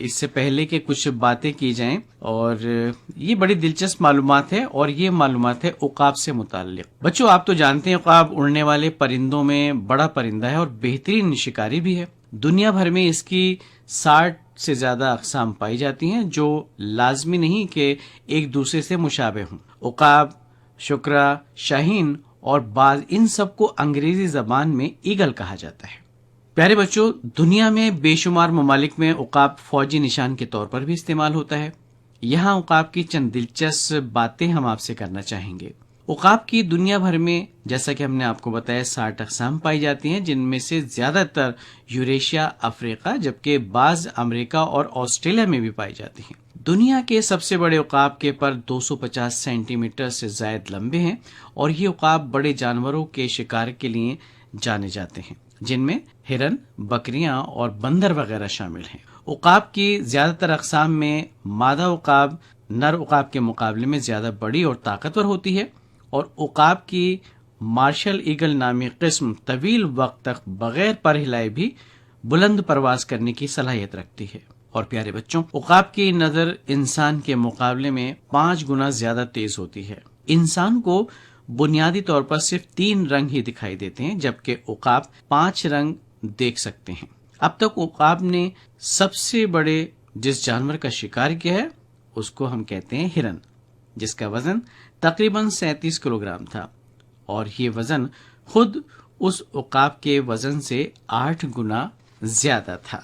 اس سے پہلے کہ کچھ باتیں کی جائیں، اور یہ بڑی دلچسپ معلومات ہے، اور یہ معلومات ہے عقاب سے متعلق۔ بچوں، آپ تو جانتے ہیں عقاب اڑنے والے پرندوں میں بڑا پرندہ ہے اور بہترین شکاری بھی ہے۔ دنیا بھر میں اس کی 60 سے زیادہ اقسام پائی جاتی ہیں، جو لازمی نہیں کہ ایک دوسرے سے مشابہ ہوں۔ عقاب، شکرا، شاہین اور باز، ان سب کو انگریزی زبان میں ایگل کہا جاتا ہے۔ پیارے بچوں، دنیا میں بے شمار ممالک میں عقاب فوجی نشان کے طور پر بھی استعمال ہوتا ہے۔ یہاں عقاب کی چند دلچسپ باتیں ہم آپ سے کرنا چاہیں گے۔ عقاب کی دنیا بھر میں، جیسا کہ ہم نے آپ کو بتایا، 60 اقسام پائی جاتی ہیں، جن میں سے زیادہ تر یوریشیا، افریقہ، جبکہ بعض امریکہ اور آسٹریلیا میں بھی پائی جاتی ہیں۔ دنیا کے سب سے بڑے عقاب کے پر 250 سینٹی میٹر سے زائد لمبے ہیں، اور یہ عقاب بڑے جانوروں کے شکار کے لیے جانے جاتے ہیں، جن میں ہرن، بکریاں اور بندر وغیرہ شامل ہیں۔ عقاب کی زیادہ تر اقسام میں مادہ عقاب نر عقاب کے مقابلے میں زیادہ بڑی اور طاقتور ہوتی ہے، اور عقاب کی مارشل ایگل نامی قسم طویل وقت تک بغیر پر ہلائے بھی بلند پرواز کرنے کی صلاحیت رکھتی ہے۔ اور پیارے بچوں، عقاب کی نظر انسان کے مقابلے میں 5 گنا زیادہ تیز ہوتی ہے۔ انسان کو بنیادی طور پر صرف 3 رنگ ہی دکھائی دیتے ہیں، جبکہ عقاب 5 رنگ دیکھ سکتے ہیں۔ اب تک عقاب نے سب سے بڑے جس جانور کا شکار کیا ہے اس کو ہم کہتے ہیں ہرن، جس کا وزن تقریباً 37 کلو گرام تھا، اور یہ وزن خود اس عقاب کے وزن سے 8 گنا زیادہ تھا۔